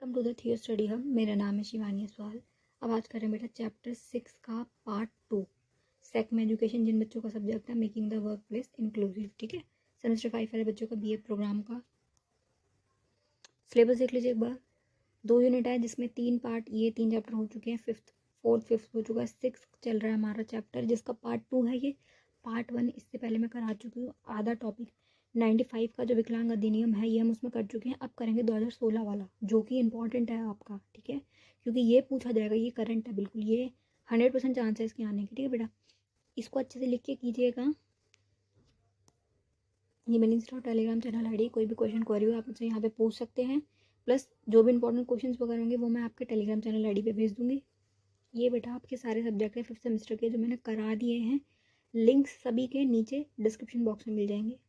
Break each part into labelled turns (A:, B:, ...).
A: Welcome to the थियो study hub. मेरा नाम है शिवानी असवाल। अब आज करें बेटा चैप्टर 6 का पार्ट 2 सेक में एजुकेशन, जिन बच्चों का सब्जेक्ट है making the work place inclusive. ठीक है, सेमेस्टर 5 वाले बच्चों का बीए प्रोग्राम का सिलेबस देख लीजिए एक बार। 2 यूनिट है जिसमें 3 पार्ट, ये 3 चैप्टर हो चुके हैं। फिफ्थ हो चुका है। 6 चल रहा है हमारा चैप्टर जिसका पार्ट 2 है। ये पार्ट 1 इससे पहले मैं करा चुकी हूँ। आधा टॉपिक 95 का जो विकलांग अधिनियम है ये हम उसमें कर चुके हैं। अब करेंगे 2016 वाला जो कि इम्पॉर्टेंट है आपका। ठीक है, क्योंकि ये पूछा जाएगा, ये करंट है बिल्कुल, ये 100% चांस है इसके आने की। ठीक है बेटा, इसको अच्छे से लिख के कीजिएगा। ये मेरी इंस्टा टेलीग्राम चैनल आईडी, कोई भी क्वेश्चन क्वेरी हो आप मुझसे यहाँ पे पूछ सकते हैं। प्लस जो भी इंपॉर्टेंट क्वेश्चंस वगैरह होंगे वो मैं आपके टेलीग्राम चैनल आईडी पे भेज दूंगी। ये बेटा आपके सारे सब्जेक्ट है 5th सेमेस्टर के जो मैंने करा दिए हैं। लिंक्स सभी के नीचे डिस्क्रिप्शन बॉक्स में मिल जाएंगे।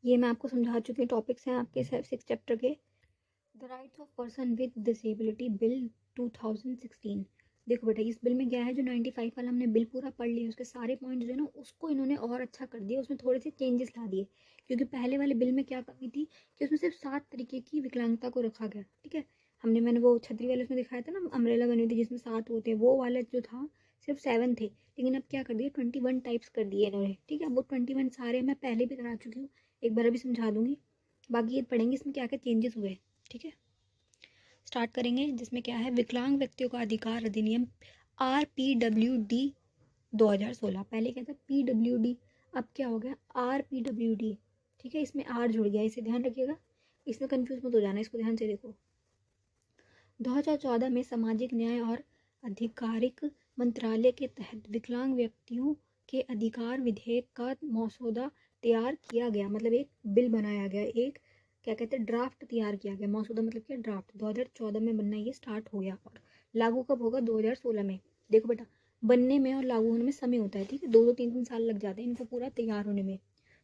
A: ये मैं आपको समझा चुकी हूँ। टॉपिक्स हैं आपके 6 चैप्टर के। The rights of person with disability bill 2016। देखो बेटा, इस बिल में क्या है, जो 95 वाला हमने बिल पूरा पढ़ लिया, उसके सारे पॉइंट जो है ना उसको इन्होंने और अच्छा कर दिया। उसमें थोड़े से चेंजेस ला दिए, क्योंकि पहले वाले बिल में क्या कमी थी कि उसमें सिर्फ 7 तरीके की विकलांगता को रखा गया। ठीक है, मैंने वो छतरी वाले उसमें दिखाया था ना, अम्ब्रेला बनी हुई थी जिसमें 7 होते हैं, वो वाला जो था सिर्फ 7 थे। लेकिन अब क्या कर दिया, 21 टाइप्स कर दिए इन्होंने। ठीक है, वो 21 सारे मैं पहले भी करा चुकी हूँ, एक बार अभी समझा दूंगी। बाकी ये पढ़ेंगे इसमें क्या क्या चेंजेस हुए। ठीक है, स्टार्ट करेंगे जिसमें क्या है, विकलांग व्यक्तियों का अधिकार अधिनियम RPWD 2016। पहले क्या था PWD, अब क्या हो गया RPWD। ठीक है, इसमें R जुड़ गया, इसे ध्यान रखिएगा, इसमें कंफ्यूज मत हो जाना, इसको ध्यान से देखो। 2014 में सामाजिक न्याय और आधिकारिक मंत्रालय के तहत विकलांग व्यक्तियों के अधिकार विधेयक का मसौदा तैयार किया गया, मतलब एक बिल बनाया गया, एक क्या कहते हैं ड्राफ्ट तैयार किया गया। मसौदा मतलब क्या, ड्राफ्ट। 2014 में बनना ये स्टार्ट हो गया और लागू कब होगा, 2016 में। देखो बेटा, बनने में और लागू होने में समय होता है। ठीक है, 2-3 साल लग जाते हैं इनको पूरा तैयार होने में।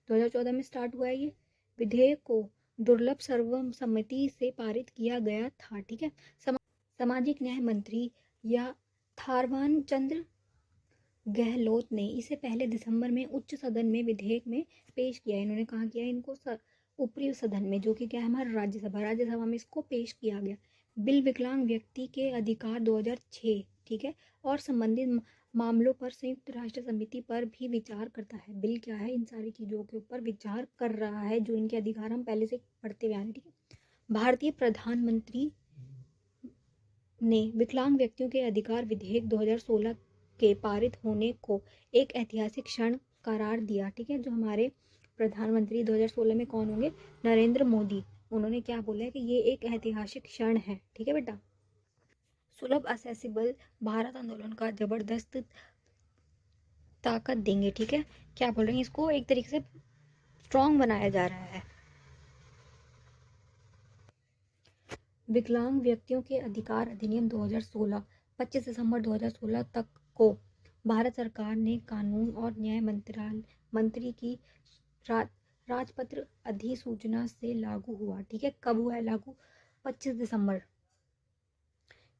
A: 2014 में स्टार्ट हुआ है ये। विधेयक को दुर्लभ सर्वसम्मति से पारित किया गया था। ठीक है, सामाजिक न्याय मंत्री या थारवान चंद्र गहलोत ने इसे पहले दिसंबर में उच्च सदन में विधेयक में पेश किया। इन्होंने कहा किया, इनको ऊपरी सदन में, जो कि क्या है हमारा राज्यसभा में इसको पेश किया गया। बिल विकलांग व्यक्ति के अधिकार 2006, ठीक है, और संबंधित मामलों पर संयुक्त राष्ट्र समिति पर भी विचार करता है। बिल क्या है, इन सारी चीज़ों के ऊपर विचार कर रहा है, जो इनके अधिकार हम पहले से पढ़ते हुए आ रहे हैं। ठीक है, भारतीय प्रधानमंत्री ने विकलांग व्यक्तियों के अधिकार विधेयक 2016 के पारित होने को एक ऐतिहासिक क्षण करार दिया। ठीक है, जो हमारे प्रधानमंत्री 2016 में कौन होंगे, नरेंद्र मोदी। उन्होंने क्या बोला है कि ये एक ऐतिहासिक क्षण है। ठीक है बेटा, सुलभ असेसिबल भारत आंदोलन का जबरदस्त ताकत देंगे। ठीक है, क्या बोल रहे हैं, इसको एक तरीके से स्ट्रॉन्ग बनाया जा रहा है। विकलांग व्यक्तियों के अधिकार अधिनियम 2016 25 दिसंबर 2016 तक को भारत सरकार ने कानून और न्याय मंत्री की राजपत्र अधिसूचना से लागू हुआ। ठीक है, कब हुआ है लागू, 25 दिसंबर,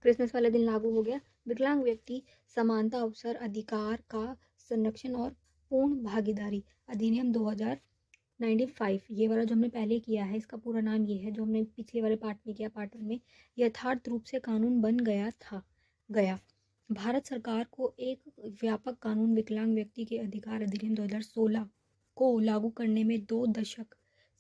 A: क्रिसमस वाले दिन लागू हो गया। विकलांग व्यक्ति समानता अवसर अधिकार का संरक्षण और पूर्ण भागीदारी अधिनियम 2095, ये वाला जो हमने पहले किया है, इसका पूरा नाम ये है, जो हमने पिछले वाले पार्ट में किया, पार्ट 1 में, यथार्थ रूप से कानून बन गया। भारत सरकार को एक व्यापक कानून विकलांग व्यक्ति के अधिकार अधिनियम 2016 को लागू करने में 2 दशक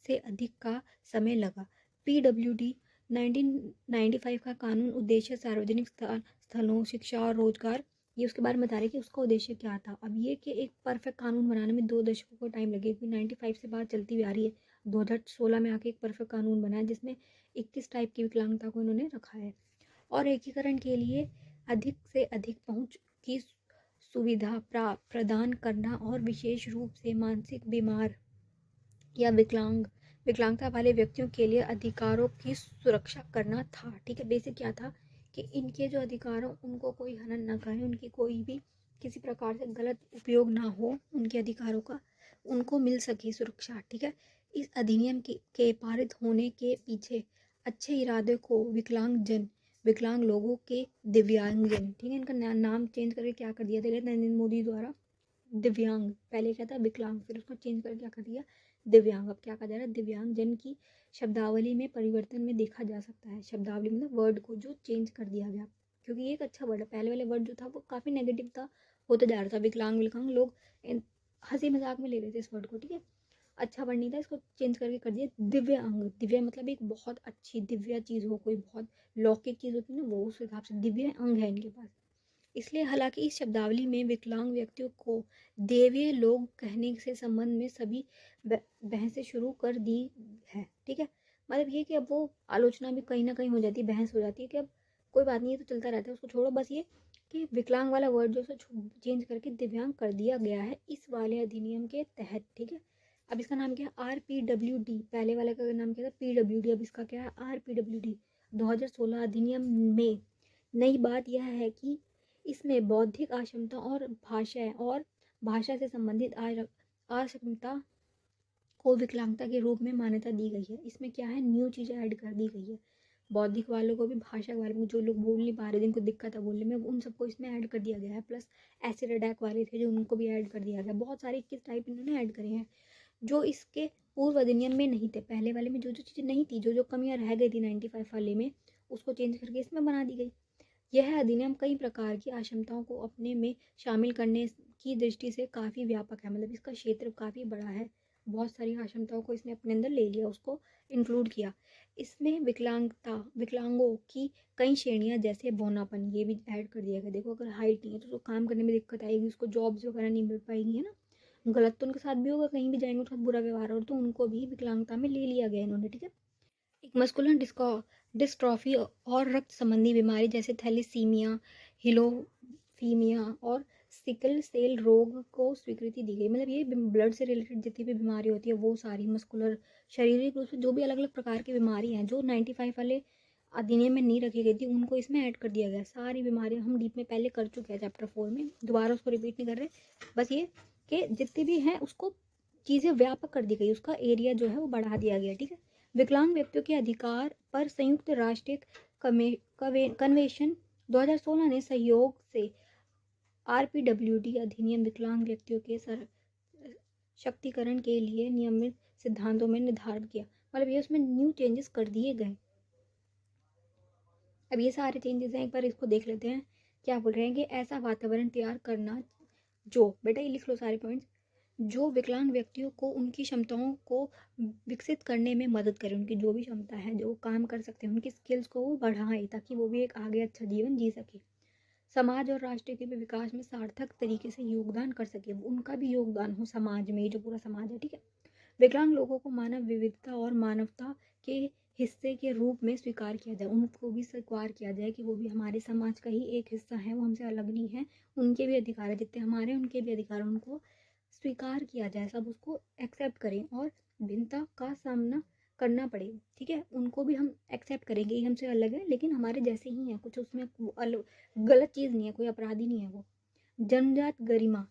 A: से अधिक का समय लगा। PWD 1995 का कानून उद्देश्य सार्वजनिक स्थलों, शिक्षा और रोजगार, ये उसके बारे में बता रहे कि उसका उद्देश्य क्या था। अब ये कि एक परफेक्ट कानून बनाने में 2 दशकों का टाइम लगे, क्योंकि 95 से बात चलती हुई आ रही है, 2016 में आके एक परफेक्ट कानून बना है जिसमें 21 टाइप की विकलांगता को इन्होंने रखा है। और एकीकरण के लिए अधिक से अधिक पहुंच की सुविधा प्रदान करना और विशेष रूप से मानसिक बीमार या विकलांगता वाले व्यक्तियों के लिए अधिकारों की सुरक्षा करना था। ठीक है, बेसिक क्या था कि इनके जो अधिकार हो उनको कोई हनन ना करे, उनकी कोई भी किसी प्रकार से गलत उपयोग ना हो, उनके अधिकारों का उनको मिल सके सुरक्षा। ठीक है, इस अधिनियम के पारित होने के पीछे अच्छे इरादे को विकलांग लोगों के दिव्यांगजन, ठीक है, इनका नाम चेंज करके क्या कर दिया था नरेंद्र मोदी द्वारा, दिव्यांग, पहले क्या था विकलांग, फिर उसको चेंज करके क्या कर दिया दिव्यांग। अब क्या कहा जा रहा है, दिव्यांग जन की शब्दावली में परिवर्तन में देखा जा सकता है। शब्दावली मतलब वर्ड को जो चेंज कर दिया गया, क्योंकि ये एक अच्छा वर्ड है। पहले वाले वर्ड जो था वो काफ़ी नेगेटिव था, होता जा रहा था। विकलांग विकलांग लोग हंसी मजाक में ले रहे थे इस वर्ड को, ठीक है, अच्छा वर्ड नहीं था, इसको चेंज करके कर दिया दिव्य अंग। दिव्य मतलब एक बहुत अच्छी दिव्य चीज़ हो, कोई बहुत लौकिक चीज़ होती है ना, वो उस हिसाब से दिव्य अंग है इनके पास। इसलिए हालांकि इस शब्दावली में विकलांग व्यक्तियों को देवीय लोग कहने से संबंध में सभी बहसें शुरू कर दी है, ठीक है। मतलब ये कि अब वो आलोचना भी कहीं ना कहीं हो जाती है, बहस हो जाती है कि अब कोई बात नहीं, ये तो चलता रहता है, उसको छोड़ो। बस ये कि विकलांग वाला वर्ड जो चेंज करके दिव्यांग कर दिया गया है इस वाले अधिनियम के तहत, ठीक है। अब इसका नाम क्या है, RPWD। पहले वाले का नाम क्या था, PWD। अब इसका क्या है, RPWD। 2016 अधिनियम में नई बात यह है कि इसमें बौद्धिक अक्षमता और भाषा से संबंधित अक्षमता को विकलांगता के रूप में मान्यता दी गई है। इसमें क्या है, न्यू चीज़ें ऐड कर दी गई है। बौद्धिक वालों को भी, भाषा वालों को, जो लोग बोल नहीं पा रहे, जिनको दिक्कत है बोलने में, उन सबको इसमें ऐड कर दिया गया है। प्लस एसिड अटैक वाले थे जो, उनको भी ऐड कर दिया गया। बहुत सारे 21 टाइप इन्होंने ऐड करे हैं जो इसके पूर्व अधिनियम में नहीं थे। पहले वाले में जो जो चीज़ें नहीं थी, जो जो कमियां रह गई थी 95 वाले में, उसको चेंज करके इसमें बना दी गई। यह अधिनियम कई प्रकार की आशंकाओं को अपने में शामिल करने की दृष्टि से काफ़ी व्यापक है। मतलब इसका क्षेत्र काफ़ी बड़ा है, बहुत सारी आशंकाओं को इसने अपने अंदर ले लिया, उसको इंक्लूड किया। इसमें विकलांगों की कई श्रेणियां जैसे बौनापन, ये भी ऐड कर दिया गया। देखो अगर हाइट नहीं है तो काम करने में दिक्कत आएगी, उसको जॉब्स वगैरह नहीं मिल पाएगी, है ना। गलत तो उनके साथ भी होगा, कहीं भी जाएंगे उनके साथ बुरा व्यवहार हो, तो उनको भी विकलांगता में ले लिया गया इन्होंने, ठीक है। एक मस्कुलर डिस्ट्रॉफी और रक्त संबंधी बीमारी जैसे थैलीसीमिया, हिलोफीमिया और सिकल सेल रोग को स्वीकृति दी गई। मतलब ये ब्लड से रिलेटेड जितनी भी बीमारी होती है वो सारी, मस्कुलर शारीरिक रूप से जो भी अलग अलग प्रकार की बीमारी हैं जो 95 वाले अधिनियम में नहीं रखी गई थी, उनको इसमें ऐड कर दिया गया। सारी बीमारियां हम डीप में पहले कर चुके हैं चैप्टर 4 में, दोबारा उसको रिपीट नहीं कर रहे। बस ये कि जितने भी हैं उसको चीज़ें व्यापक कर दी गई, उसका एरिया जो है वो बढ़ा दिया गया, ठीक है। विकलांग व्यक्तियों के अधिकार पर संयुक्त राष्ट्र कन्वेंशन 2016 ने सहयोग से RPWD अधिनियम विकलांग व्यक्तियों के सशक्तिकरण के लिए नियमित सिद्धांतों में निर्धारित किया। मतलब ये उसमें न्यू चेंजेस कर दिए गए। अब ये सारे चेंजेस हैं, एक बार इसको देख लेते हैं। क्या बोल रहे हैं कि ऐसा वातावरण तैयार करना जो, बेटा ये लिख लो सारे पॉइंट्स, जो विकलांग व्यक्तियों को उनकी क्षमताओं को विकसित करने में मदद करे। उनकी जो भी क्षमता है, जो काम कर सकते हैं, उनकी स्किल्स को वो बढ़ाएं ताकि वो भी एक आगे अच्छा जीवन जी सके। समाज और राष्ट्र के भी विकास में सार्थक तरीके से योगदान कर सके, उनका भी योगदान हो समाज में, जो पूरा समाज है, ठीक है। विकलांग लोगों को मानव विविधता और मानवता के हिस्से के रूप में स्वीकार किया जाए। उनको भी स्वीकार किया जाए कि वो भी हमारे समाज का ही एक हिस्सा है, वो हमसे अलग नहीं है, उनके भी अधिकार है, जितने हमारे उनके भी अधिकार, उनको स्वीकार किया जाए, सब उसको एक्सेप्ट करें और भिन्नता का सामना करना पड़े, ठीक है। उनको भी हम एक्सेप्ट करेंगे, ये हमसे अलग है लेकिन हमारे जैसे ही हैं, कुछ उसमें गलत चीज़ नहीं है, कोई अपराधी नहीं है वो। जन्मजात गरिमा,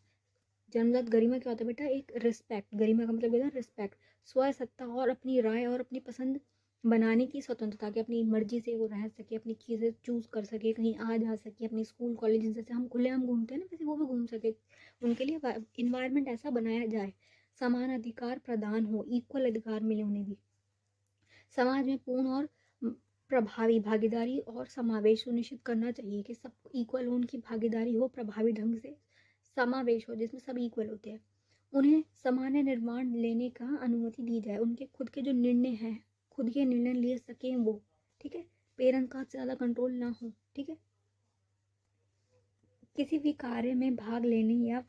A: जन्मजात गरिमा क्या होता है बेटा, एक रिस्पेक्ट। गरिमा का मतलब है रिस्पेक्ट, स्वसत्ता और अपनी राय और अपनी पसंद बनाने की स्वतंत्रता, कि अपनी मर्जी से वो रह सके, अपनी चीज़ें चूज कर सके, कहीं आ जा सके, अपनी स्कूल कॉलेज जैसे हम खुलेआम घूमते हैं ना, वैसे वो भी घूम सके। उनके लिए इन्वायरमेंट ऐसा बनाया जाए, समान अधिकार प्रदान हो, इक्वल अधिकार मिले उन्हें भी। समाज में पूर्ण और प्रभावी भागीदारी और समावेश सुनिश्चित करना चाहिए कि सब इक्वल हो, उनकी भागीदारी हो, प्रभावी ढंग से समावेश हो जिसमें सब इक्वल होते हैं। उन्हें सामान्य निर्माण लेने का अनुमति दी जाए, उनके खुद के जो निर्णय हैं, खुद के निर्णय ले सकें वो, ठीक है। पेरेंट्स का ज़्यादा कंट्रोल ना हो, ठीक है। किसी भी कार्य में भाग लेने या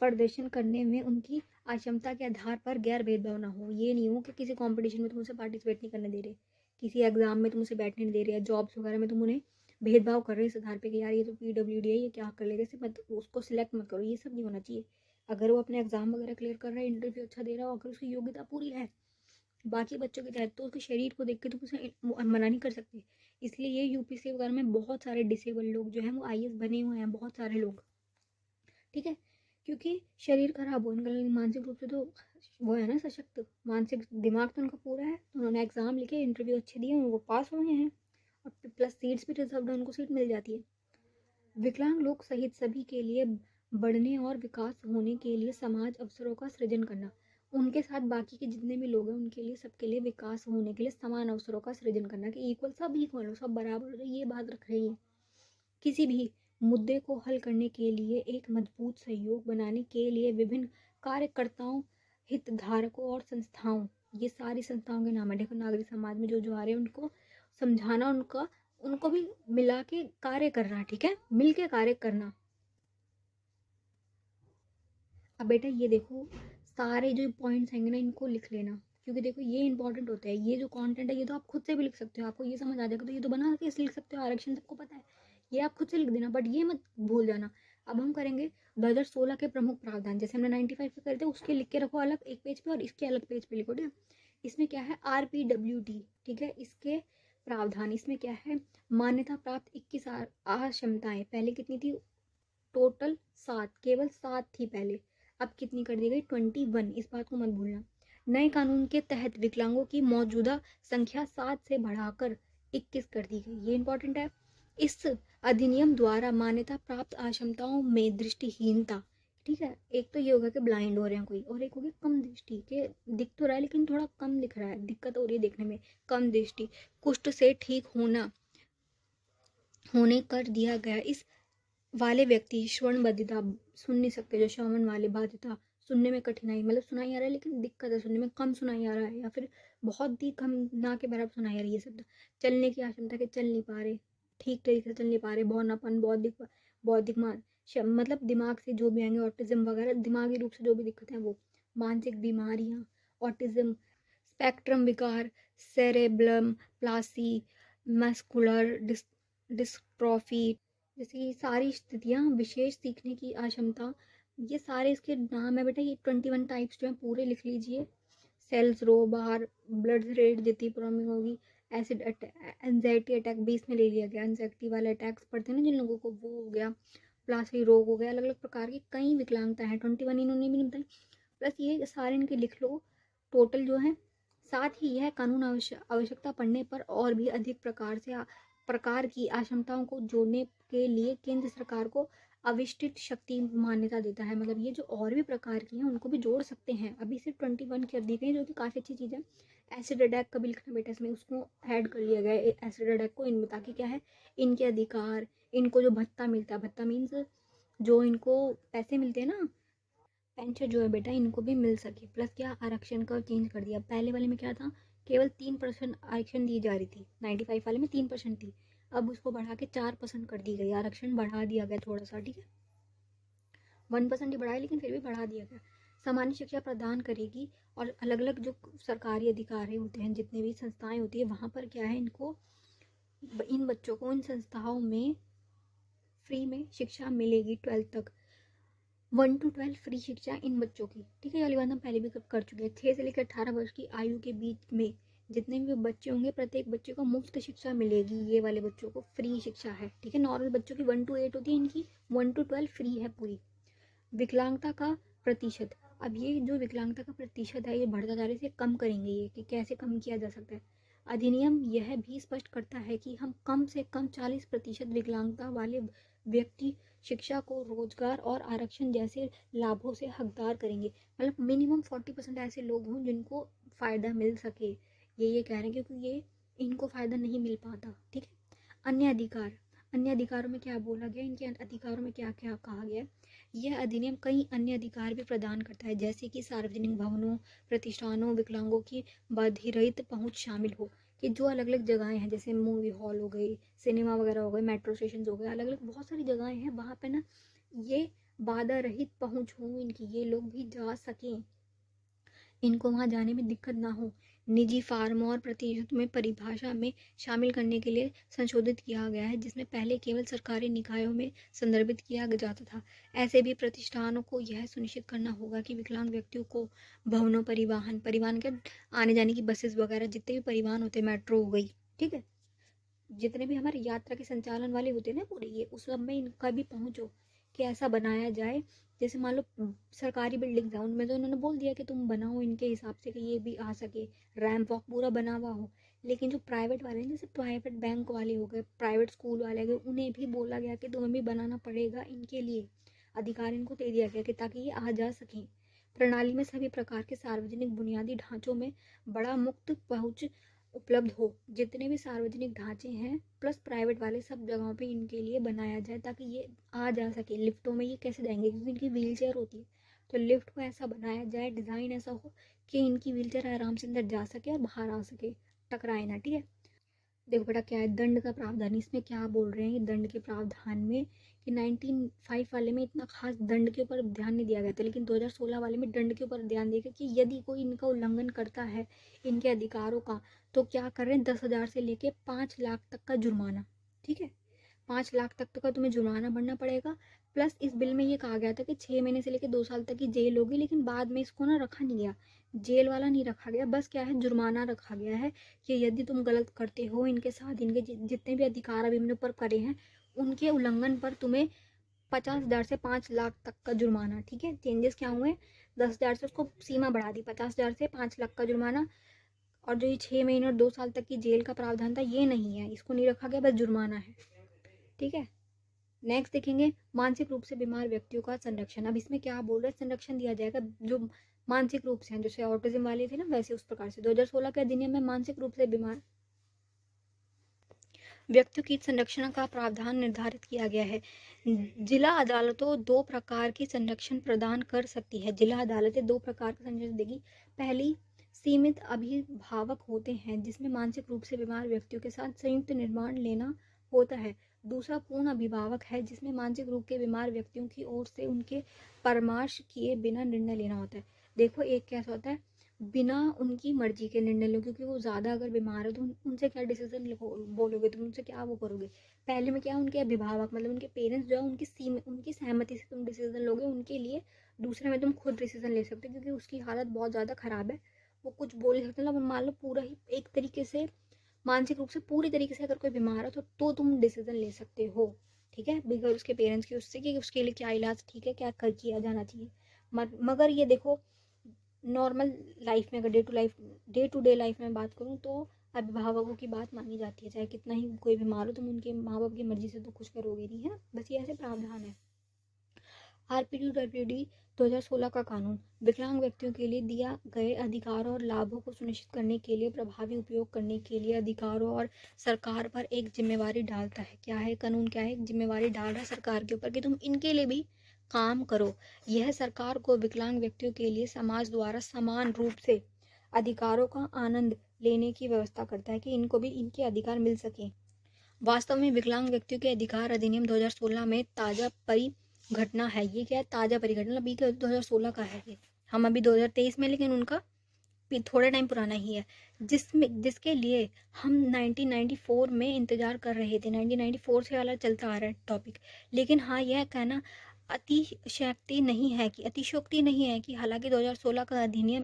A: प्रदर्शन करने में उनकी अक्षमता के आधार पर गैर भेदभाव ना हो। ये नहीं हो कि किसी कंपटीशन में तुम उसे पार्टिसिपेट नहीं करने दे रहे, किसी एग्जाम में तुम उसे बैठने नहीं दे रहे, जॉब्स वगैरह में तुम उन्हें भेदभाव कर रहे हो इस आधार पे कि यार ये तो PWD है, ये क्या कर लेगा, इसे मत, उसको सिलेक्ट मत करो। ये सब नहीं होना चाहिए। अगर वो अपने एग्जाम वगैरह क्लियर कर रहा है, इंटरव्यू अच्छा दे रहा हो, अगर उसकी योग्यता पूरी है बाकी बच्चों के तहत, तो उसके शरीर को देख के तुम उसे मना नहीं कर सकते। इसलिए ये UPSC वगैरह में बहुत सारे डिसेबल लोग जो हैं वो IAS बने हुए हैं, बहुत सारे लोग, ठीक है। क्योंकि शरीर खराब हो उनका, मानसिक रूप से तो वो है ना सशक्त, मानसिक दिमाग तो उनका पूरा है, तो उन्होंने एग्जाम लिखे, इंटरव्यू अच्छे दिए, वो पास हुए हैं और प्लस सीट्स भी रिजर्व है, उनको सीट मिल जाती है। विकलांग लोग सहित सभी के लिए बढ़ने और विकास होने के लिए समाज अवसरों का सृजन करना। उनके साथ बाकी के जितने भी लोग हैं उनके लिए, सबके लिए विकास होने के लिए समान अवसरों का सृजन करना, कि इक्वल, सब इक्वल हो, सब बराबर हो जाए, ये बात रख रही है। किसी भी मुद्दे को हल करने के लिए एक मजबूत सहयोग बनाने के लिए विभिन्न कार्यकर्ताओं, हितधारकों और संस्थाओं, ये सारी संस्थाओं के नाम है। देखो, नागरिक समाज में जो जो आ रहे हैं उनको समझाना, उनको भी मिला के कार्य करना, ठीक है, मिल के कार्य करना। अब बेटा ये देखो, सारे जो पॉइंट्स हैं ना इनको लिख लेना, क्योंकि देखो ये इंपॉर्टेंट होता है। ये जो कंटेंट है ये तो आप खुद से भी लिख सकते हो, आपको ये समझ आ जाएगा तो ये तो बना के लिख सकते हो, आरक्षण सबको पता है, ये आप खुद से लिख देना, बट ये मत भूल जाना। अब हम करेंगे 2016 के प्रमुख प्रावधान, जैसे हमने 95 पे करे थे, उसके लिख के रखो अलग एक पेज पे, और इसके अलग पेज पे लिखो, ठीक है। इसमें क्या है, RPWD, ठीक है, इसके प्रावधान, इसमें क्या है, मान्यता प्राप्त 21 आक्षमताएं, पहले कितनी थी, टोटल 7, केवल 7 थी पहले, अब कितनी कर दी गई, 21, इस बात को मत भूलना। नए कानून के तहत विकलांगों की मौजूदा संख्या 7 से बढ़ाकर 21 कर दी गई, ये इंपॉर्टेंट है। इस अधिनियम द्वारा मान्यता प्राप्त अक्षमताओं में दृष्टिहीनता, ठीक है, एक तो ये होगा कि ब्लाइंड हो रहे हैं कोई, और एक होगी कम दृष्टि के, दिख तो रहा है लेकिन थोड़ा कम दिख रहा है, दिक्कत हो रही है देखने में, कम दृष्टि, कुष्ठ से ठीक होने कर दिया गया। इस वाले व्यक्ति श्रवण बाधिता, सुन नहीं सकते, जो श्रवण वाले बाधिता, सुनने में कठिनाई, मतलब सुनाई आ रहा है लेकिन दिक्कत है सुनने में, कम सुनाई आ रहा है, या फिर बहुत ही कम, ना के बराबर सुनाई आ रही है शब्द, चलने की आशंका के चल नहीं पा रहे, ठीक तरीके से चल नहीं पा रहे, बौनापन, बौद्धिक मतलब दिमाग से जो भी आएंगे, ऑटिज्म वगैरह, दिमागी रूप से जो भी दिक्कत है वो, मानसिक बीमारियां, ऑटिज्म, स्पेक्ट्रम विकार, सेरेब्रम प्लासी, मस्कुलर डिस्ट्रॉफी, जैसे ये सारी स्थितियाँ, विशेष सीखने की अक्षमता, ये सारे इसके नाम है बेटा, ये 21 टाइप्स जो है पूरे लिख लीजिए। सेल्स रो बाहर, ब्लड रेट जितनी प्रॉब्लम होगी, एसिड एंजाइटी अटैक भी इसमें ले लिया गया, एंजाइटी वाले अटैक्स पड़ते हैं ना जिन लोगों को, वो हो गया, प्लासी रोग हो गया, अलग अलग प्रकार की कई विकलांगता है, 21 इन्होंने भी नहीं बताई, प्लस ये सारे इनके लिख लो, टोटल जो है। साथ ही यह कानून आवश्यकता पड़ने पर और भी अधिक प्रकार की आशंकाओं को जोड़ने के लिए केंद्र सरकार को अविष्टित शक्ति मान्यता देता है, मतलब ये जो और भी प्रकार की हैं उनको भी जोड़ सकते हैं, अभी सिर्फ 21 कर दी गई, जो कि काफ़ी अच्छी चीज़ है। एसिड अटैक का भी लिखना बेटा, इसमें उसको ऐड कर लिया गया है, एसिड अटैक को, इनमें, ताकि क्या है, इनके अधिकार, इनको जो भत्ता मिलता है, भत्ता मीन्स जो इनको पैसे मिलते हैं ना, पेंशन जो है बेटा, इनको भी मिल सके, प्लस क्या, आरक्षण का चेंज कर दिया, पहले वाले में क्या था, केवल 3% आरक्षण दी जा रही थी, 95 वाले में 3% थी, अब उसको बढ़ा के 4% कर दी गई, आरक्षण बढ़ा दिया गया थोड़ा सा, ठीक है, 1% ही बढ़ाया लेकिन फिर भी बढ़ा दिया गया। सामान्य शिक्षा प्रदान करेगी, और अलग अलग जो सरकारी अधिकारी होते हैं, जितने भी संस्थाएं होती है, वहाँ पर क्या है, इनको, इन बच्चों को इन संस्थाओं में फ्री में शिक्षा मिलेगी, 12th तक, 1 to 12 फ्री शिक्षा इन बच्चों की, ठीक है, ये वाली बात हम पहले भी कर चुके हैं। 6 से लेकर 18 वर्ष की आयु के बीच में जितने भी बच्चे होंगे, प्रत्येक बच्चे को मुफ्त शिक्षा मिलेगी, ये वाले बच्चों को फ्री शिक्षा है, ठीक है। नॉर्मल बच्चों की 1 to 8 होती है, इनकी 1 to 12 फ्री है पूरी। विकलांगता का प्रतिशत, अब ये जो विकलांगता का प्रतिशत है ये बढ़ता जा रहा है, इसे कम करेंगे, ये कि कैसे कम किया जा सकता है। अधिनियम यह भी स्पष्ट करता है कि हम कम से कम 40% विकलांगता वाले व्यक्ति शिक्षा को, रोजगार और आरक्षण जैसे लाभों से हकदार करेंगे, मतलब मिनिमम 40% ऐसे लोग हों जिनको फ़ायदा मिल सके, ये कह रहे हैं, क्योंकि ये इनको फ़ायदा नहीं मिल पाता, ठीक है। अन्य अधिकार, अन्य अधिकारों में क्या बोला गया, इनके अधिकारों में क्या क्या कहा गया है। यह अधिनियम कई अन्य अधिकार भी प्रदान करता है, जैसे कि सार्वजनिक भवनों, प्रतिष्ठानों, विकलांगों की बाधिरहित पहुंच शामिल हो, कि जो अलग अलग जगहें हैं, जैसे मूवी हॉल हो गई, सिनेमा वगैरह हो गए, मेट्रो स्टेशन हो गए, अलग अलग बहुत सारी जगहें हैं, वहाँ पे ना ये बाधा रहित पहुंच हो इनकी, ये लोग भी जा सकें, इनको वहाँ जाने में दिक्कत ना हो। निजी फार्म और प्रतिशत में परिभाषा में शामिल करने के लिए संशोधित किया गया है, जिसमें पहले केवल सरकारी निकायों में संदर्भित किया जाता था। ऐसे भी प्रतिष्ठानों को यह सुनिश्चित करना होगा कि विकलांग व्यक्तियों को भवनों, परिवहन के आने जाने की बसेस वगैरह, जितने भी परिवहन होते हैं, मेट्रो हो गई, ठीक है, जितने भी हमारे यात्रा के संचालन वाले होते हैं ना पूरे, ये उस सब में इनका भी पहुँचो, कि ऐसा बनाया जाए, जैसे मान लो सरकारी बिल्डिंग है, उनमें तो उन्होंने बोल दिया कि तुम बनाओ इनके हिसाब से कि ये भी आ सके, रैंप वॉक पूरा बना हुआ हो। लेकिन जो प्राइवेट वाले हैं, जैसे प्राइवेट बैंक वाले हो गए, प्राइवेट स्कूल वाले हो गए, उन्हें भी बोला गया कि तुम्हें भी बनाना पड़ेगा, इनके लिए अधिकार इनको दे दिया गया कि ताकि ये आ जा सकें। प्रणाली में सभी प्रकार के सार्वजनिक बुनियादी ढांचों में बड़ा मुक्त पहुंच उपलब्ध हो। जितने भी सार्वजनिक ढांचे हैं प्लस प्राइवेट वाले सब जगहों पे इनके लिए बनाया जाए ताकि ये आ जा सके। लिफ्टों में ये कैसे जाएंगे क्योंकि इनकी व्हील चेयर होती है, तो लिफ्ट को ऐसा बनाया जाए, डिज़ाइन ऐसा हो कि इनकी व्हील चेयर आराम से अंदर जा सके और बाहर आ सके, टकराए ना। ठीक है, देखो बेटा क्या है दंड का प्रावधान, इसमें क्या बोल रहे हैं ये दंड के प्रावधान में कि 1905 वाले में इतना खास दंड के ऊपर ध्यान नहीं दिया गया था, लेकिन 2016 वाले में दंड के ऊपर ध्यान दिया गया कि यदि कोई इनका उल्लंघन करता है इनके अधिकारों का तो क्या कर रहे हैं 10,000 से लेके 5 लाख तक का जुर्माना। ठीक है, 5 लाख तक का तुम्हें जुर्माना भरना पड़ेगा। प्लस इस बिल में ये कहा गया था कि 6 महीने से लेकर 2 साल तक की जेल होगी, लेकिन बाद में इसको ना रखा नहीं गया, जेल वाला नहीं रखा गया, बस क्या है जुर्माना रखा गया है कि यदि तुम गलत करते हो इनके साथ, इनके जितने भी अधिकार अभी हमने ऊपर करे हैं उनके उल्लंघन पर तुम्हें 50,000 से 5 लाख तक का जुर्माना। ठीक है, चेंजेस क्या हुए, 10,000 से उसको सीमा बढ़ा दी, 50,000 से 5 लाख का जुर्माना। और जो ये 6 महीने और 2 साल तक की जेल का प्रावधान था ये नहीं है, इसको नहीं रखा गया, बस जुर्माना है। ठीक है, नेक्स्ट देखेंगे मानसिक रूप से बीमार व्यक्तियों का संरक्षण। अब इसमें क्या बोल रहे हैं, संरक्षण दिया जाएगा जो मानसिक रूप से हैं, जैसे ऑटिज्म वाले थे ना वैसे उस प्रकार से 2016 के अधिनियम में मानसिक रूप से बीमार व्यक्तियों की संरक्षण का प्रावधान निर्धारित किया गया है। जिला अदालतों 2 प्रकार की संरक्षण प्रदान कर सकती है। जिला अदालतें 2 प्रकार का संरक्षण देगी। पहली, सीमित अभिभावक होते हैं जिसमें मानसिक रूप से बीमार व्यक्तियों के साथ संयुक्त निर्माण लेना होता है। दूसरा, पूर्ण अभिभावक है जिसमें मानसिक रूप के बीमार व्यक्तियों की ओर से उनके परामर्श किए बिना निर्णय लेना होता है। देखो एक कैसा होता है, बिना उनकी मर्जी के निर्णय लो, क्योंकि वो ज़्यादा अगर बीमार है तो उनसे क्या डिसीजन बोलोगे तुम, उनसे क्या वो करोगे। पहले में क्या, उनके अभिभावक मतलब उनके पेरेंट्स जो है उनकी सहमति से तुम डिसीजन लोगे उनके लिए। दूसरे में तुम खुद डिसीजन ले सकते हो क्योंकि उसकी हालत बहुत ज़्यादा ख़राब है, वो कुछ बोल नहीं सकते। मतलब मान लो पूरा ही एक तरीके से मानसिक रूप से पूरी तरीके से अगर कोई बीमार है तो तुम डिसीजन ले सकते हो। ठीक है, बगैर उसके पेरेंट्स की उससे कि उसके लिए क्या इलाज ठीक है, क्या कर किया जाना चाहिए। मगर ये देखो नॉर्मल लाइफ में अगर डे टू डे लाइफ में बात करूँ तो अभिभावकों की बात मानी जाती है, चाहे कितना ही कोई बीमार हो तुम उनके माँ बाप की मर्जी से तो कुछ करोगे नहीं, है ना। बस ये ऐसे प्रावधान है। RPWD 2016 का कानून विकलांग व्यक्तियों के लिए दिया गए अधिकारों और लाभों को सुनिश्चित करने के लिए प्रभावी उपयोग करने के लिए अधिकारों और सरकार पर एक जिम्मेवारी डालता है। क्या है कानून, क्या है, एक जिम्मेवारी डाल रहा है सरकार के ऊपर कि तुम इनके लिए भी काम करो। यह सरकार को विकलांग व्यक्तियों के लिए समाज द्वारा समान रूप से अधिकारों का आनंद लेने की व्यवस्था करता है कि इनको भी इनके अधिकार मिल सके। वास्तव में विकलांग व्यक्तियों के अधिकार अधिनियम 2016 में ताजा परिघटना है। ये क्या है, ताजा परिघटना, अभी 2016 का है ये, हम अभी 2023 में, लेकिन उनका थोड़ा टाइम पुराना ही है, जिसके लिए हम 1994 में इंतजार कर रहे थे। 1994 से वाला चलता आ रहा है टॉपिक। लेकिन हाँ, यह कहना अतिशयोक्ति नहीं है कि हालांकि 2016 का अधिनियम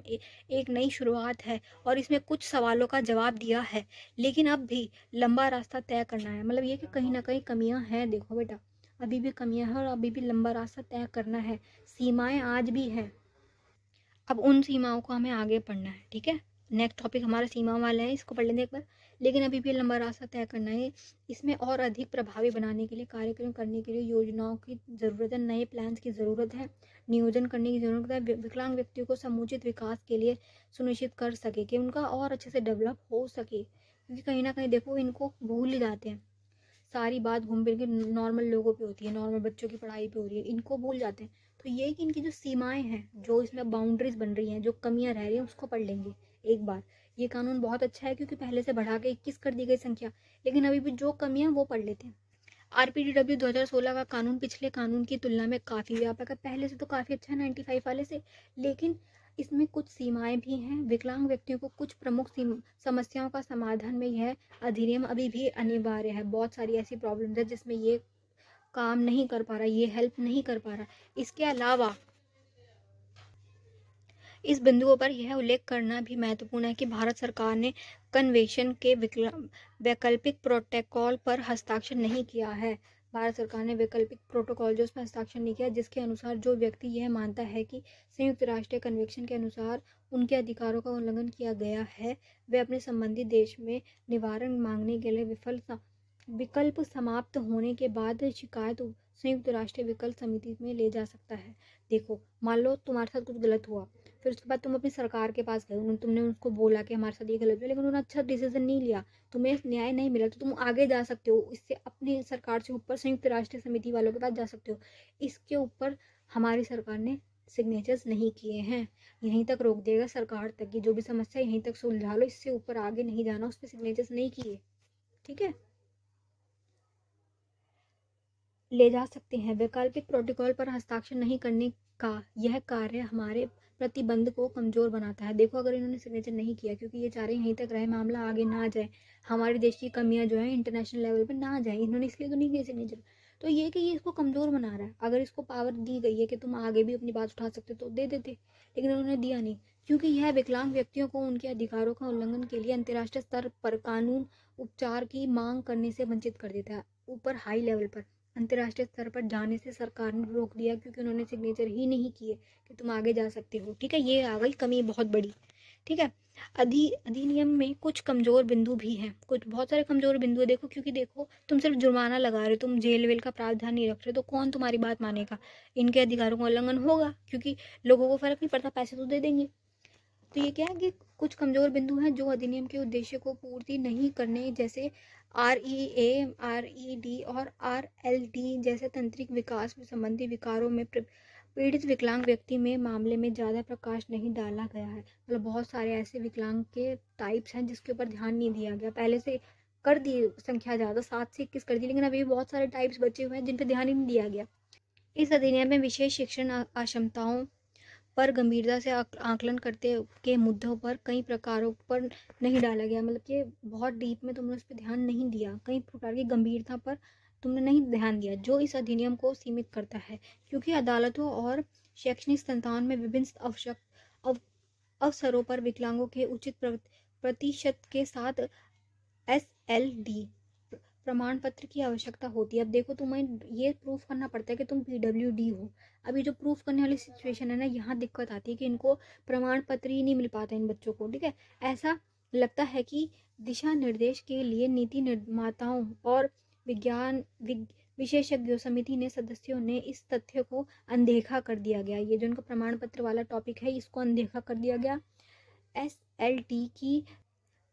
A: एक नई शुरुआत है और इसमें कुछ सवालों का जवाब दिया है, लेकिन अब भी लंबा रास्ता तय करना है। मतलब ये कि कहीं ना कहीं कमियां हैं, देखो बेटा अभी भी कमियां हैं और अभी भी लंबा रास्ता तय करना है, सीमाएं आज भी हैं। अब उन सीमाओं को हमें आगे पढ़ना है। ठीक है, नेक्स्ट टॉपिक हमारा सीमा वाला है, इसको पढ़ लेंगे एक बार। लेकिन अभी भी लंबा रास्ता तय करना है, इसमें और अधिक प्रभावी बनाने के लिए कार्यक्रम करने के लिए योजनाओं की ज़रूरत है, नए प्लान्स की ज़रूरत है, नियोजन करने की ज़रूरत है। विकलांग व्यक्तियों को समुचित विकास के लिए सुनिश्चित कर सके कि उनका और अच्छे से डेवलप हो सके, क्योंकि कहीं ना कहीं देखो इनको भूल ही जाते हैं, सारी बात घूम फिर के नॉर्मल लोगों पे होती है, नॉर्मल बच्चों की पढ़ाई पे हो रही है, इनको भूल जाते हैं। तो ये कि इनकी जो सीमाएं हैं, जो इसमें बाउंड्रीज बन रही हैं, जो कमियां रह रही हैं, उसको पढ़ लेंगे एक बार। ये कानून बहुत अच्छा है क्योंकि पहले से बढ़ा के 21 कर दी गई संख्या, लेकिन अभी भी जो कमियां वो पढ़ लेते हैं। RPDW 2016 का कानून पिछले कानून की तुलना में काफ़ी व्यापक है, पहले से तो काफ़ी अच्छा है 95 वाले से, लेकिन इसमें कुछ सीमाएं भी हैं। विकलांग व्यक्तियों को कुछ प्रमुख समस्याओं का समाधान में यह अधिनियम अभी भी अनिवार्य है। बहुत सारी ऐसी प्रॉब्लम्स है जिसमें ये काम नहीं कर पा रहा, ये हेल्प नहीं कर पा रहा। इसके अलावा इस बिंदुओं पर यह उल्लेख करना भी महत्वपूर्ण है कि भारत सरकार ने कन्वेंशन के वैकल्पिक प्रोटोकॉल पर हस्ताक्षर नहीं किया है। भारत सरकार ने वैकल्पिक प्रोटोकॉल जो उसमें हस्ताक्षर नहीं किया, जिसके अनुसार जो व्यक्ति यह मानता है कि संयुक्त राष्ट्र कन्वेंशन के अनुसार उनके अधिकारों का उल्लंघन किया गया है, वे अपने संबंधित देश में निवारण मांगने के लिए विफल विकल्प समाप्त होने के बाद शिकायत संयुक्त राष्ट्र विकल्प समिति में ले जा सकता है। देखो, मान लो तुम्हारे साथ कुछ गलत हुआ, फिर उसके बाद तुम अपनी सरकार के पास गए, तुमने उनको बोला कि हमारे साथ ये गलत हुआ, लेकिन उन्होंने अच्छा डिसीजन नहीं लिया, तुम्हें न्याय नहीं मिला, तो तुम आगे जा सकते हो, इससे अपनी सरकार से ऊपर संयुक्त राष्ट्र समिति वालों के पास जा सकते हो। इसके ऊपर हमारी सरकार ने सिग्नेचर्स नहीं किए हैं, यहीं तक रोक देगा सरकार तक, कि जो भी समस्या यहीं तक सुलझा लो, इससे ऊपर आगे नहीं जाना, उस पर सिग्नेचर्स नहीं किए, ठीक है। ले जा सकते हैं। वैकल्पिक प्रोटोकॉल पर हस्ताक्षर नहीं करने का यह कार्य हमारे प्रतिबंध को कमजोर बनाता है। देखो, अगर इन्होंने सिग्नेचर नहीं किया, क्योंकि ये चाह रहे यहीं तक रहे, मामला आगे ना जाए, हमारे देश की कमियां जो है इंटरनेशनल लेवल पर ना जाए, इन्होंने इसलिए तो नहीं किया सिग्नेचर। तो ये कि ये इसको कमजोर बना रहा है। अगर इसको पावर दी गई है कि तुम आगे भी अपनी बात उठा सकते तो दे देते, लेकिन उन्होंने दिया नहीं, क्योंकि यह विकलांग व्यक्तियों को उनके अधिकारों का उल्लंघन के लिए अंतर्राष्ट्रीय स्तर पर कानून उपचार की मांग करने से वंचित कर देता है। ऊपर हाई लेवल पर अंतर्राष्ट्रीय स्तर पर जाने से सरकार ने रोक दिया, क्योंकि उन्होंने सिग्नेचर ही नहीं किए कि तुम आगे जा सकते हो, ठीक है। ये आ गई कमी बहुत बड़ी, ठीक है। अधिनियम में कुछ कमजोर बिंदु भी हैं, कुछ बहुत सारे कमजोर बिंदु है। देखो, क्योंकि देखो, तुम सिर्फ जुर्माना लगा रहे हो, तुम जेल वेल का प्रावधान नहीं रख रहे, तो कौन तुम्हारी बात मानेगा। इनके अधिकारों का उल्लंघन होगा, क्योंकि लोगों को फर्क नहीं पड़ता, पैसे तो दे देंगे। तो ये क्या है कि कुछ कमजोर बिंदु हैं जो अधिनियम के उद्देश्य को पूर्ति नहीं करने, जैसे REA, RED और RLD जैसे तंत्रिक विकास संबंधी विकारों में पीड़ित विकलांग व्यक्ति में मामले में ज़्यादा प्रकाश नहीं डाला गया है। मतलब बहुत सारे ऐसे विकलांग के टाइप्स हैं जिसके ऊपर ध्यान नहीं दिया गया। पहले से कर दी संख्या ज़्यादा, 7 से 21 कर दी, लेकिन अभी भी बहुत सारे टाइप्स बचे हुए हैं जिन पर ध्यान ही नहीं दिया गया। इस अधिनियम में विशेष शिक्षण अक्षमताओं पर गंभीरता से आकलन करते के मुद्दों पर कई प्रकारों पर नहीं डाला गया। मतलब कि बहुत डीप में तुमने उस पर ध्यान नहीं दिया, कई प्रकार की गंभीरता पर तुमने नहीं ध्यान दिया, जो इस अधिनियम को सीमित करता है। क्योंकि अदालतों और शैक्षणिक संस्थान में विभिन्न अवसरों पर विकलांगों के उचित प्रतिशत के साथ SLD प्रमाण पत्र की आवश्यकता होती है। अब देखो, तुम्हें ये प्रूफ करना पड़ता है कि तुम PWD हो। अभी जो प्रूफ करने वाली सिचुएशन है ना, यहाँ दिक्कत आती है कि इनको प्रमाण पत्र ही नहीं मिल पाता इन बच्चों को, ठीक है। ऐसा लगता है कि दिशा निर्देश के लिए नीति निर्माताओं और विज्ञान विशेषज्ञों समिति ने सदस्यों ने इस तथ्य को अनदेखा कर दिया गया। ये जो इनका प्रमाण पत्र वाला टॉपिक है, इसको अनदेखा कर दिया गया। SLT की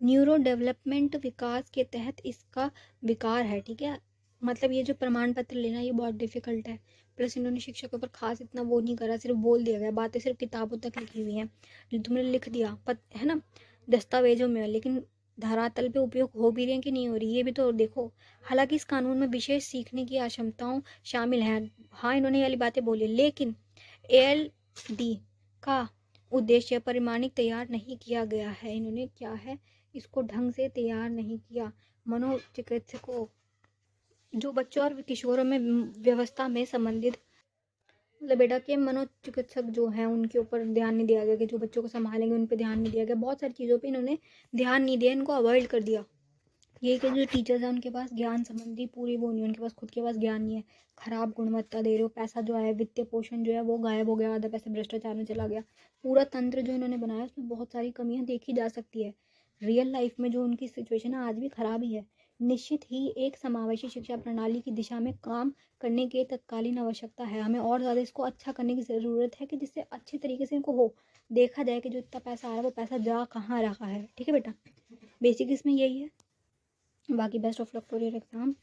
A: न्यूरो डेवलपमेंट विकास के तहत इसका विकार है, ठीक है। मतलब ये जो प्रमाण पत्र लेना, ये बहुत डिफिकल्ट है। प्लस इन्होंने शिक्षा के ऊपर खास इतना वो नहीं करा, सिर्फ बोल दिया गया, बातें सिर्फ किताबों तक लिखी हुई हैं, जो तुमने लिख दिया है ना, दस्तावेजों में, लेकिन धरातल पे उपयोग हो भी रही है कि नहीं हो रही, ये भी तो देखो। हालांकि इस कानून में विशेष सीखने की क्षमताओं शामिल है, हाँ, इन्होंने ये वाली बातें बोली, लेकिन ALD का उद्देश्य परिमाणिक तैयार नहीं किया गया है। इन्होंने क्या है, इसको ढंग से तैयार नहीं किया। मनोचिकित्सकों, जो बच्चों और किशोरों में व्यवस्था में संबंधित, मतलब बेटा के मनोचिकित्सक जो हैं उनके ऊपर ध्यान नहीं दिया गया, कि जो बच्चों को संभालेंगे उन पे ध्यान नहीं दिया गया। बहुत सारी चीज़ों पे इन्होंने ध्यान नहीं दिया, इनको अवॉइड कर दिया। ये कि जो टीचर्स हैं उनके पास ज्ञान संबंधी पूरी वो नहीं है, उनके पास खुद के पास ज्ञान नहीं है, खराब गुणवत्ता दे रहे हो, पैसा जो है, वित्तीय पोषण जो है वो गायब हो गया, आधा पैसा भ्रष्टाचार में चला गया। पूरा तंत्र जो इन्होंने बनाया उसमें बहुत सारी कमियां देखी जा सकती है। रियल लाइफ में जो उनकी सिचुएशन है आज भी खराब ही है। निश्चित ही एक समावेशी शिक्षा प्रणाली की दिशा में काम करने की तत्कालीन आवश्यकता है। हमें और ज़्यादा इसको अच्छा करने की ज़रूरत है, कि जिससे अच्छे तरीके से इनको हो देखा जाए कि जो इतना पैसा आ रहा है वो पैसा जा कहाँ रहा है, ठीक है बेटा। बेसिक इसमें यही है। बाकी best of luck for your exam.